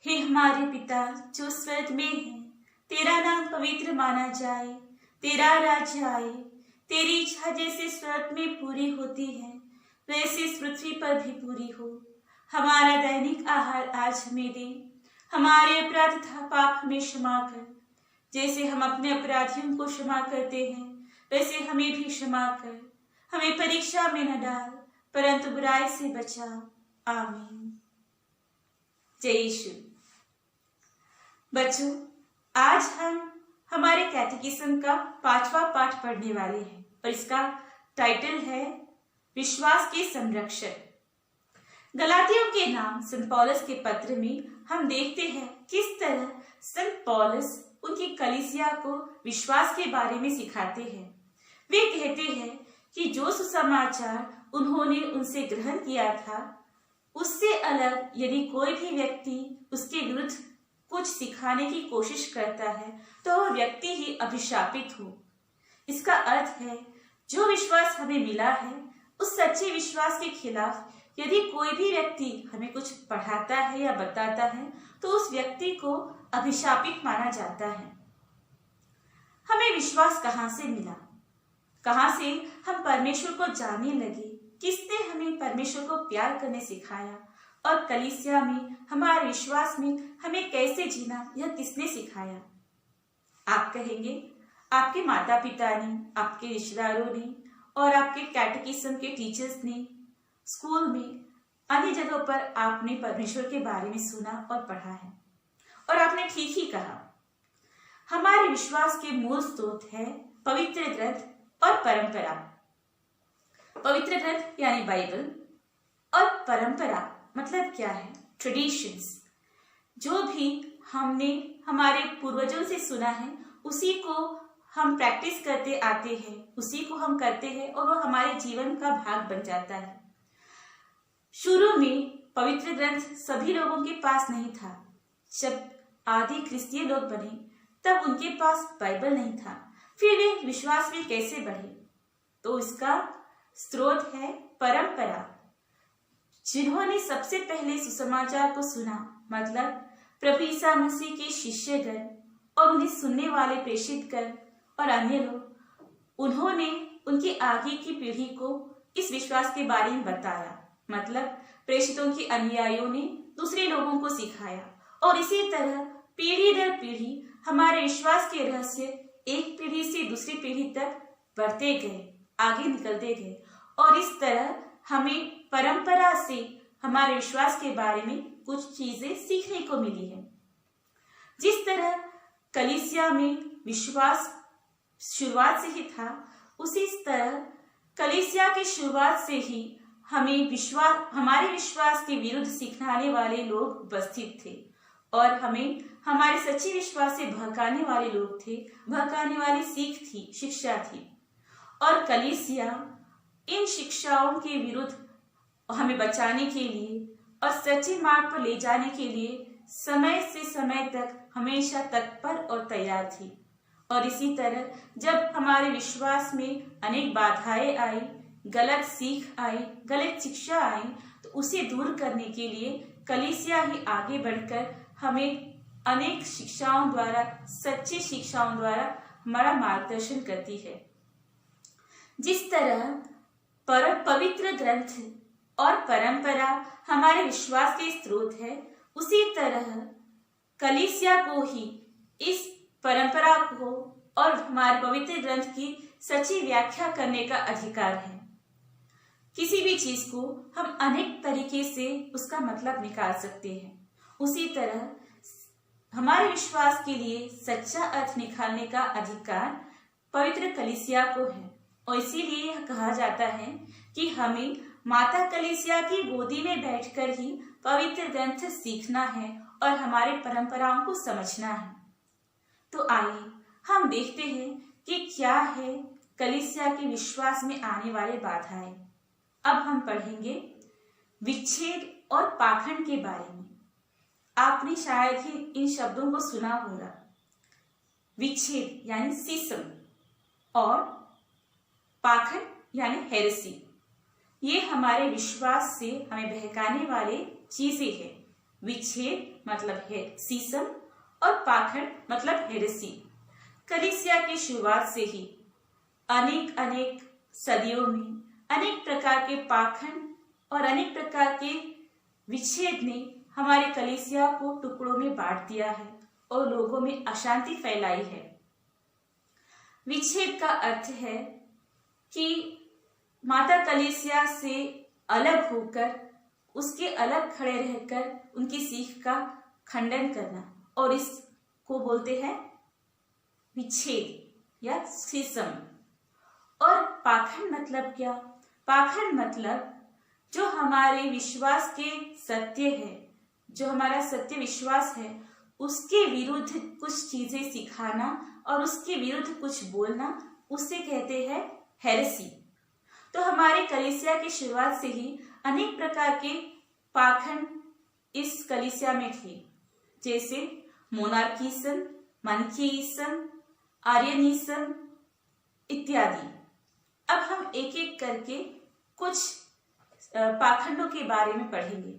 हे हमारे पिता जो स्वर्ग में है, तेरा नाम पवित्र माना जाए, तेरा राज्य आए, तेरी इच्छा जैसे स्वर्ग में पूरी होती है वैसे इस पृथ्वी पर भी पूरी हो। हमारा दैनिक आहार आज हमें दे, हमारे अपराध तथा पाप हमें क्षमा कर, जैसे हम अपने अपराधियों को क्षमा करते हैं वैसे हमें भी क्षमा कर। हमें परीक्षा में न डाल, परंतु बुराई से बचा। आमीन। जय यीशु। बच्चों, आज हम हमारे कैटेकिज्म का 5वां पाठ पढ़ने वाले हैं और इसका टाइटल है विश्वास के संरक्षक। गलातियों के नाम संत पौलुस के पत्र में हम देखते हैं किस तरह संत पौलुस उनकी कलीसिया को विश्वास के बारे में सिखाते हैं। वे कहते हैं कि जो सुसमाचार उन्होंने उनसे ग्रहण किया था उससे अलग यदि कोई भी व्यक्ति उसके विरुद्ध कुछ सिखाने की कोशिश करता है तो वह व्यक्ति ही अभिशापित हो। इसका अर्थ है जो विश्वास हमें मिला है उस सच्चे विश्वास के खिलाफ यदि कोई भी व्यक्ति हमें कुछ पढ़ाता है या बताता है तो उस व्यक्ति को अभिशापित माना जाता है। हमें विश्वास कहाँ से मिला, कहाँ से हम परमेश्वर को जानने लगे, किसने हमें परमेश्वर को प्यार करने सिखाया और कलीसिया में हमारे विश्वास में हमें कैसे जीना यह किसने सिखाया। आप कहेंगे आपके माता पिता ने, आपके रिश्तेदारों ने और आपके कैटेकिज्म के टीचर्स ने, स्कूल में, अन्य जगहों पर आपने परमेश्वर के बारे में सुना और पढ़ा है और आपने ठीक ही कहा। हमारे विश्वास के मूल स्रोत है पवित्र ग्रंथ और परंपरा। पवित्र ग्रंथ यानी बाइबल और परंपरा मतलब क्या है? ट्रेडिशंस। जो भी हमने हमारे पूर्वजों से सुना है उसी को हम प्रैक्टिस करते आते हैं, उसी को हम करते हैं और वो हमारे जीवन का भाग बन जाता है। शुरू में पवित्र ग्रंथ सभी लोगों के पास नहीं था। जब आदि क्रिस्तीय लोग बने तब उनके पास बाइबल नहीं था। फिर वे विश्वास में कैसे बढ़े? तो इसका स्रोत है परंपरा। जिन्होंने सबसे पहले सुसमाचार को सुना मतलब प्रभु ईसा मसीह के शिष्यगण और उन्हें सुनने वाले प्रेषितगण और अन्य लोग, उन्होंने उनकी आगे की पीढ़ी को इस विश्वास के बारे में बताया। मतलब प्रेषितों के अनुयायियों ने दूसरे लोगों को सिखाया और इसी तरह पीढ़ी दर पीढ़ी हमारे विश्वास के रहस्य एक पीढ़ी से दूसरी पीढ़ी तक बढ़ते गए, आगे निकलते गए और इस तरह हमें परंपरा से हमारे विश्वास के बारे में कुछ चीजें सीखने को मिली है। जिस तरह कलीसिया में विश्वास शुरुआत से ही था, उसी तरह कलीसिया की शुरुआत से ही हमारे विश्वास के विरुद्ध सिखाने वाले लोग उपस्थित थे और हमें हमारे सच्चे विश्वास से भड़काने वाले लोग थे, भड़काने वाली सीख थी, शिक्षा थी। और कलीसिया इन शिक्षाओं के विरुद्ध हमें बचाने के लिए और सच्चे मार्ग पर ले जाने के लिए समय से समय तक हमेशा तत्पर और तैयार थी। और इसी तरह जब हमारे विश्वास में अनेक बाधाएं आई, गलत सीख आई, गलत शिक्षा आई, तो उसे दूर करने के लिए कलीसिया ही आगे बढ़कर हमें अनेक शिक्षाओं द्वारा, सच्ची शिक्षाओं द्वारा हमारा मार्गदर्शन करती है। जिस तरह पवित्र ग्रंथ और परंपरा हमारे विश्वास के स्रोत है, उसी तरह कलीसिया को ही इस परंपरा को और हमारे पवित्र ग्रंथ की सच्ची व्याख्या करने का अधिकार है। किसी भी चीज को हम अनेक तरीके से उसका मतलब निकाल सकते हैं, उसी तरह हमारे विश्वास के लिए सच्चा अर्थ निकालने का अधिकार पवित्र कलीसिया को है। और इसीलिए यह कहा जाता है कि हमें माता कलीसिया की गोदी में बैठकर ही पवित्र ग्रंथ सीखना है और हमारे परंपराओं को समझना है। तो आइए हम देखते हैं कि क्या है कलीसिया के विश्वास में आने वाले बाधाएं। अब हम पढ़ेंगे विच्छेद और पाखंड के बारे में। आपने शायद ही इन शब्दों को सुना होगा। विच्छेद यानी सिस्म और पाखंड यानी हेरेसी। ये हमारे विश्वास से हमें बहकाने वाले चीजें हैं। विच्छेद मतलब है सीसम और पाखंड मतलब हेरेसी। कलीसिया की शुरुआत से ही अनेक सदियों में अनेक प्रकार के पाखंड और अनेक प्रकार के विच्छेद ने हमारे कलीसिया को टुकड़ों में बांट दिया है और लोगों में अशांति फैलाई है। विच्छेद का अर्थ है कि माता कलीसिया से अलग होकर, उसके अलग खड़े रहकर उनकी सीख का खंडन करना, और इसको बोलते हैं विच्छेद या स्किज्म। और पाखंड मतलब क्या? पाखंड मतलब जो हमारे विश्वास के सत्य है, जो हमारा सत्य विश्वास है, उसके विरुद्ध कुछ चीजें सिखाना और उसके विरुद्ध कुछ बोलना, उसे कहते हैं हेरेसी। तो हमारे कलीसिया की शुरुआत से ही अनेक प्रकार के पाखंड इस कलीसिया में थे, जैसे मोनार्किज्म, मनकीइज्म, आर्यनिज्म इत्यादि। अब हम एक एक करके कुछ पाखंडों के बारे में पढ़ेंगे।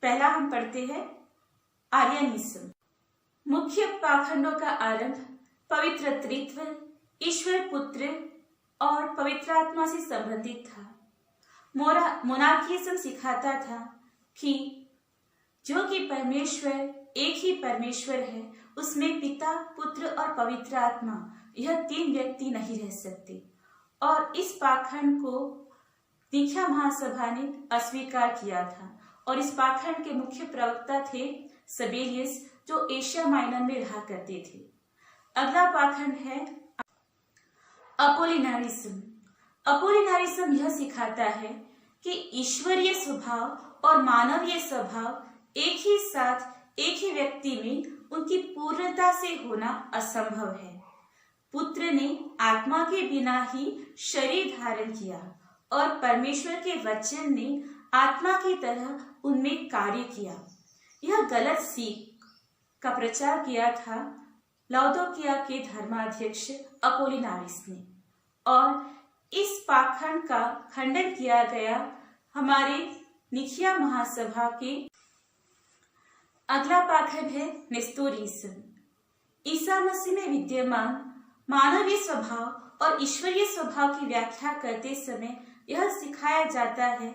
पहला हम पढ़ते हैं आर्यनिज्म। मुख्य पाखंडों का आरंभ पवित्र त्रित्व, ईश्वर पुत्र और पवित्र आत्मा से संबंधित था। मोनार्किज्म सिखाता था कि जो कि परमेश्वर एक ही परमेश्वर है, उसमें पिता, पुत्र और पवित्र आत्मा, यह तीन व्यक्ति नहीं रह सकते। और इस पाखंड को निख्या महासभा ने अस्वीकार किया था और इस पाखंड के मुख्य प्रवक्ता थे सबेलियस, जो एशिया माइनर में रहा करते थे। अगला पाखंड है अपोलिनारिज्म। अपोलिनारिज्म यह सिखाता है कि ईश्वरीय स्वभाव और मानवीय स्वभाव एक ही साथ एक ही व्यक्ति में उनकी पूर्णता से होना असंभव है। पुत्र ने आत्मा के बिना ही शरीर धारण किया और परमेश्वर के वचन ने आत्मा की तरह उनमें कार्य किया। यह गलत सीख का प्रचार किया था लाउदोकिया के धर्माध्यक्ष अपोलिनारिस ने, और इस पाखंड का खंडन किया गया हमारे निकिया महासभा के। अगला पाखंड है नेस्तोरिज्म। ईसा मसीह में विद्यमान मानवीय स्वभाव और ईश्वरीय स्वभाव की व्याख्या करते समय यह सिखाया जाता है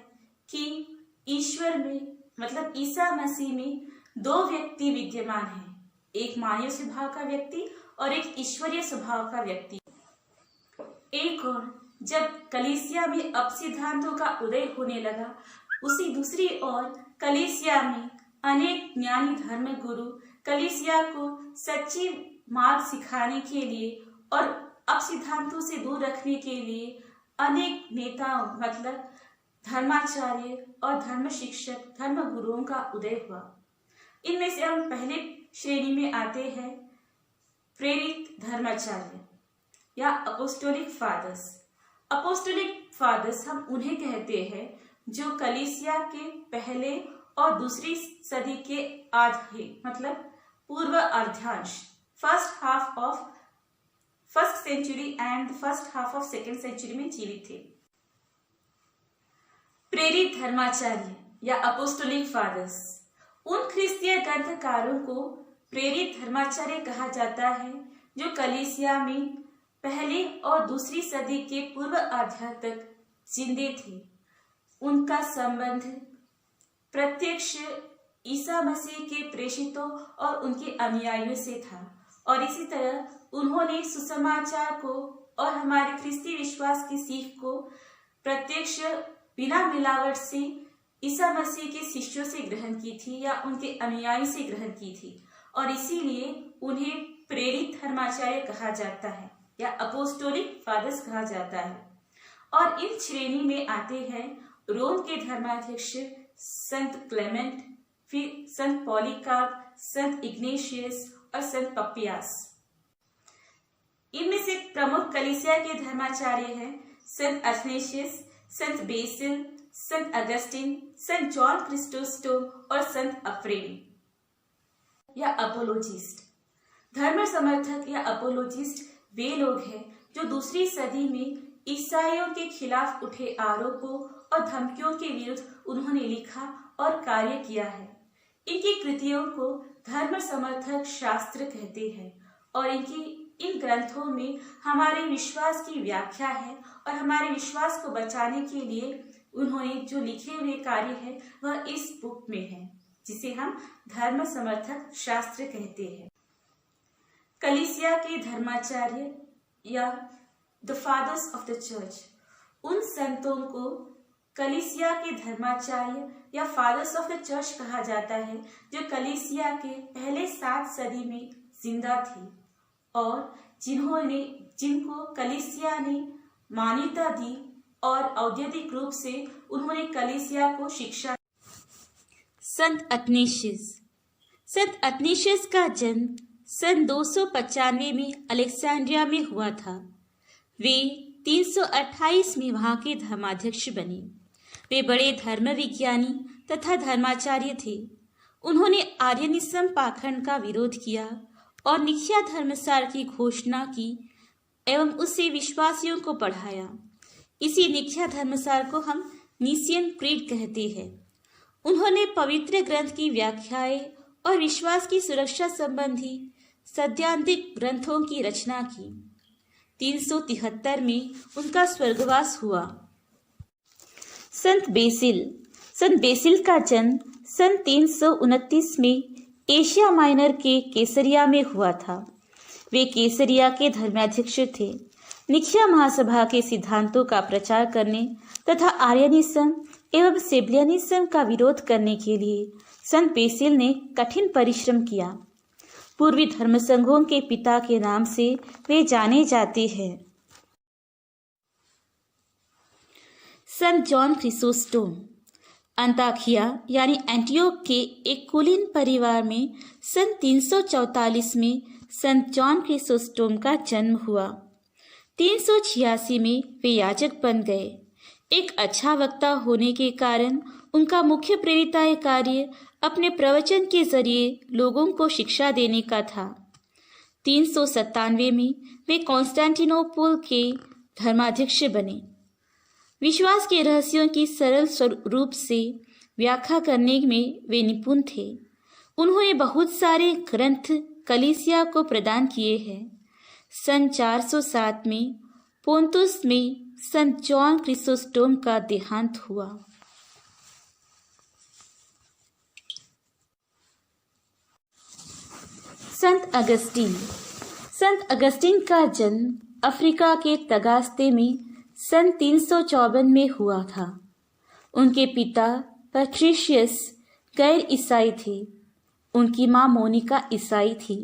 कि ईश्वर में मतलब ईसा मसीह में दो व्यक्ति विद्यमान हैं, एक मानवीय स्वभाव का व्यक्ति और एक ईश्वरीय स्वभाव का व्यक्ति। एक और जब कलीसिया में अपसिद्धांतों का उदय होने लगा, उसी दूसरी ओर कलीसिया में अनेक ज्ञानी धर्म गुरु कलीसिया को सच्ची मार्ग सिखाने के लिए और अपसिद्धांतों से दूर रखने के लिए अनेक नेताओं मतलब धर्माचार्य और धर्म शिक्षक, धर्म गुरुओं का उदय हुआ। इनमें से हम पहले श्रेणी में आते हैं प्रेरित धर्माचार्य या अपोस्टोलिक फादर्स। अपोस्टोलिक फादर्स हम उन्हें कहते हैं जो कलीसिया के पहले और दूसरी सदी के आधे मतलब पूर्व अर्धांश, first half of first century and first half of second century में जीवित थे। प्रेरित धर्माचार्य या अपोस्टोलिक फादर्स, उन ख्रिस्तीय ग्रंथकारों को प्रेरित धर्माचार्य कहा जाता है जो कलीसिया में पहली और दूसरी सदी के पूर्व आध्याय तक जिंदे थे। उनका संबंध प्रत्यक्ष ईसा मसीह के प्रेषितों और उनके अनुयायियों से था, और इसी तरह उन्होंने सुसमाचार को और हमारे ख्रिस्ती विश्वास की सीख को प्रत्यक्ष बिना मिलावट से ईसा मसीह के शिष्यों से ग्रहण की थी या उनके अनुयायी से ग्रहण की थी, और इसीलिए उन्हें प्रेरित धर्माचार्य कहा जाता है या अपोस्टोलिक फादर्स कहा जाता है। और इस श्रेणी में आते हैं रोम के धर्माध्यक्ष संत क्लेमेंट, फिर संत पॉलीकार्प, संत इग्नेशियस और संत पपियास। इनमें से प्रमुख कलीसिया के धर्माचार्य हैं संत अथनेशियस, संत बेसिल, संत अगस्टिन, संत जॉन क्रिस्टोस्टोम और संत अफ्रेम या अपोलोजिस्ट। धर्म समर्थक या अपोलोजिस्ट वे लोग हैं जो दूसरी सदी में ईसाइयों के खिलाफ उठे आरोपों और धमकियों के विरुद्ध उन्होंने लिखा और कार्य किया है। इनकी कृतियों को धर्म समर्थक शास्त्र कहते हैं और इन ग्रंथों में हमारे विश्वास की व्याख्या है और हमारे विश्वास को बचाने के लिए उन्होंने जो लिखे हुए कार्य है वह इस बुक में है, जिसे हम धर्म समर्थक शास्त्र कहते हैं। कलीसिया के धर्माचार्य या the fathers of the church, उन संतों को कलीसिया के धर्माचार्य या फादर्स ऑफ द चर्च कहा जाता है जो कलीसिया के पहले 7 सदी में जिंदा थे और जिनको कलीसिया ने मान्यता दी और औद्योगिक रूप से उन्होंने कलीसिया को शिक्षा। संत अथनेशियस का जन्म सन 295 में अलेक्जेंड्रिया में हुआ था। वे 328 में वहां के धर्माध्यक्ष बने। वे बड़े धर्म विज्ञानी तथा धर्माचार्य थे। उन्होंने आर्यनिज्म पाखंड का विरोध किया और निकिया धर्मसार की घोषणा की एवं उससे विश्वासियों को पढ़ाया। इसी निकिया धर्मसार को हम नीसियन क्रीड कहते हैं। उन्होंने पवित्र ग्रंथ की व्याख्याएं और विश्वास की सुरक्षा संबंधी सैद्धांतिक ग्रंथों की रचना की। 373 में उनका स्वर्गवास हुआ। संत बेसिल का जन्म सन 329 में एशिया माइनर के केसरिया में हुआ था। वे केसरिया के धर्माध्यक्ष थे। निकिया महासभा के सिद्धांतों का प्रचार करने तथा आर्यनिज्म एवं सेबिलियनिज्म का विरोध करने के लिए संत बेसिल ने कठिन परिश्रम किया। पूर्वी धर्मसंघों के पिता के नाम से वे जाने जाते हैं। संत जॉन क्रिसोस्टोम अंताकिया यानी एंटियोक के एक कुलीन परिवार में सन 344 में संत जॉन क्रिसोस्टोम का जन्म हुआ। 386 में वे याजक बन गए। एक अच्छा वक्ता होने के कारण उनका मुख्य प्रेरिताय कार्य अपने प्रवचन के जरिए लोगों को शिक्षा देने का था। 397 में वे कॉन्स्टेंटिनोपल के धर्माध्यक्ष बने। विश्वास के रहस्यों की सरल रूप से व्याख्या करने में वे निपुण थे। उन्होंने बहुत सारे ग्रंथ कलीसिया को प्रदान किए हैं। सन 407 में पोंतुस में संत जॉन क्रिसोस्टोम का देहांत हुआ। संत अगस्तीन का जन्म अफ्रीका के तगास्ते में सन 354 में हुआ था। उनके पिता पैट्रिशियस गैर ईसाई थे। उनकी मां मोनिका ईसाई थी।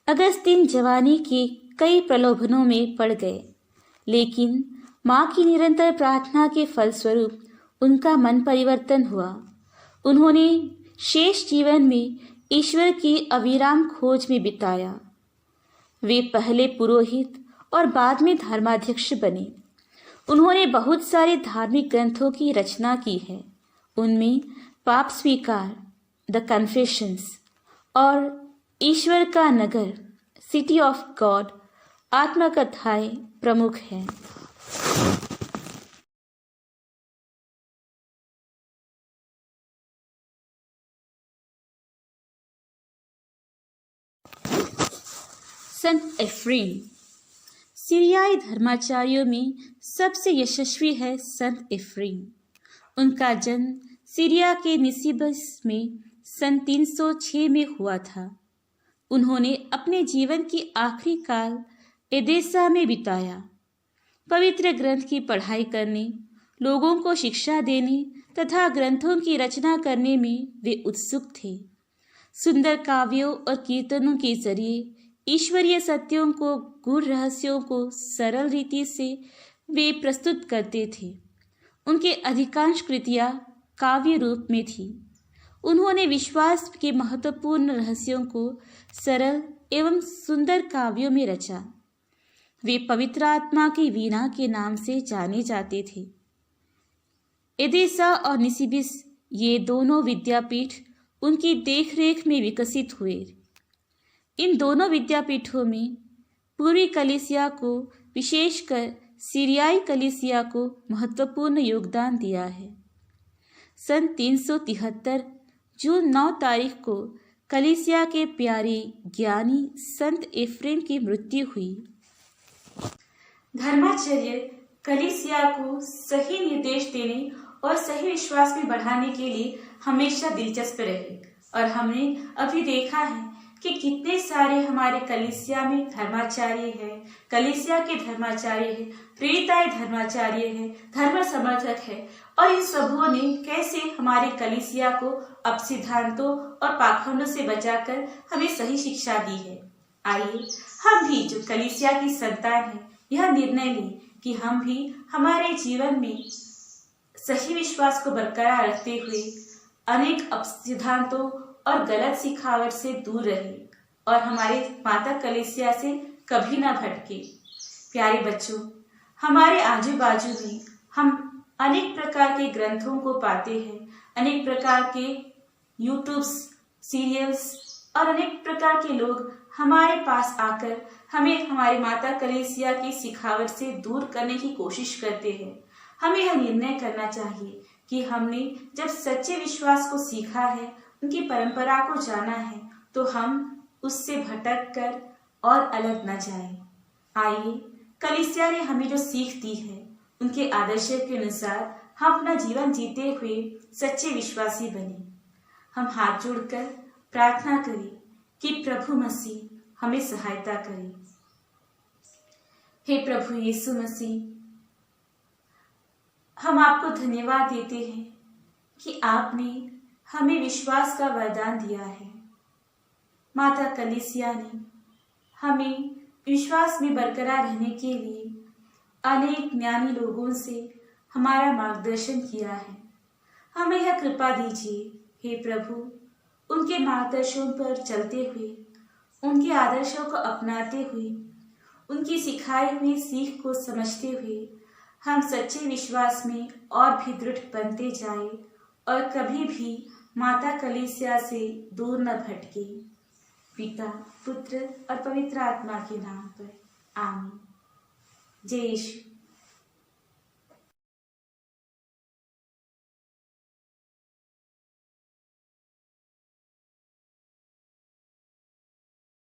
अगस्तीन जवानी के कई प्रलोभनों में पड़ गए, लेकिन मां की निरंतर प्रार्थना के फलस्वरूप उनका मन परिवर्तन हुआ। उन्होंने शेष जीवन में ईश्वर की अविराम खोज में बिताया। वे पहले पुरोहित और बाद में धर्माध्यक्ष बने। उन्होंने बहुत सारे धार्मिक ग्रंथों की रचना की है। उनमें पाप स्वीकार, द कन्फेशंस और ईश्वर का नगर, सिटी ऑफ गॉड आत्मकथाएं प्रमुख हैं। संत एफ्रेम सीरियाई धर्माचार्यों में सबसे यशस्वी है संत एफ्रेम। उनका जन्म सीरिया के निसिबस में सन 306 में हुआ था। उन्होंने अपने जीवन की आखिरी काल एदेसा में बिताया। पवित्र ग्रंथ की पढ़ाई करने, लोगों को शिक्षा देने तथा ग्रंथों की रचना करने में वे उत्सुक थे। सुंदर काव्यों और कीर्तनों के जरिए ईश्वरीय सत्यों को, गूढ़ रहस्यों को सरल रीति से वे प्रस्तुत करते थे। उनके अधिकांश कृतियां काव्य रूप में थी। उन्होंने विश्वास के महत्वपूर्ण रहस्यों को सरल एवं सुंदर काव्यों में रचा। वे पवित्र आत्मा की वीणा के नाम से जाने जाते थे। एदेसा और निसिबिस, ये दोनों विद्यापीठ उनकी देखरेख में विकसित हुए। इन दोनों विद्यापीठों में पूर्वी कलीसिया को, विशेषकर सीरियाई कलीसिया को महत्वपूर्ण योगदान दिया है। सन 373 जून 9 तारीख को कलीसिया के प्यारे ज्ञानी संत एफ्रेम की मृत्यु हुई। धर्माचार्य कलीसिया को सही निर्देश देने और सही विश्वास में बढ़ाने के लिए हमेशा दिलचस्प रहे और हमने अभी देखा है कि कितने सारे हमारे कलीसिया में धर्माचार्य है, कलीसिया के धर्माचार्य है, प्रेरिताए धर्माचार्य है, धर्म समर्थक है और इन सबों ने कैसे हमारे कलीसिया को अपसिद्धांतों और पाखंडों से बचाकर हमें सही शिक्षा दी है। आइए हम भी जो कलीसिया की संतान है यह निर्णय लें कि हम भी हमारे जीवन में सही विश्वास को बरकरार रखते हुए अनेक अपसिद्धांतों और गलत सिखावट से दूर रहे और हमारे माता कलीसिया से कभी ना भटके। प्यारे बच्चों, हमारे आजू बाजू में हम अनेक प्रकार के ग्रंथों को पाते हैं, अनेक प्रकार के यूट्यूब सीरियल्स और अनेक प्रकार के लोग हमारे पास आकर हमें हमारी माता कलीसिया की सिखावट से दूर करने की कोशिश करते हैं। हमें यह निर्णय करना चाहिए कि हमने जब सच्चे विश्वास को सीखा है, उनकी परंपरा को जाना है, तो हम उससे भटक कर और अलग न जाएं। आइए कलीसिया ने हमें जो सीख दी है उनके आदर्शों के अनुसार हम अपना जीवन जीते हुए सच्चे विश्वासी बने। हम हाथ जोड़कर प्रार्थना करें कि प्रभु मसीह हमें सहायता करे। हे प्रभु यीशु मसीह, हम आपको धन्यवाद देते हैं कि आपने हमें विश्वास का वरदान दिया है। माता कलीसिया ने हमें विश्वास में बरकरार रहने के लिए अनेक ज्ञानी लोगों से हमारा मार्गदर्शन किया है। हमें यह कृपा दीजिए हे प्रभु, उनके मार्गदर्शन पर चलते हुए, उनके आदर्शों को अपनाते हुए, उनकी सिखाई हुई सीख को समझते हुए हम सच्चे विश्वास में और भी दृढ़ बनते जाए और कभी भी माता कलीसिया से दूर न भटके। पिता, पुत्र और पवित्र आत्मा के नाम पर आमीन। जय यीशु।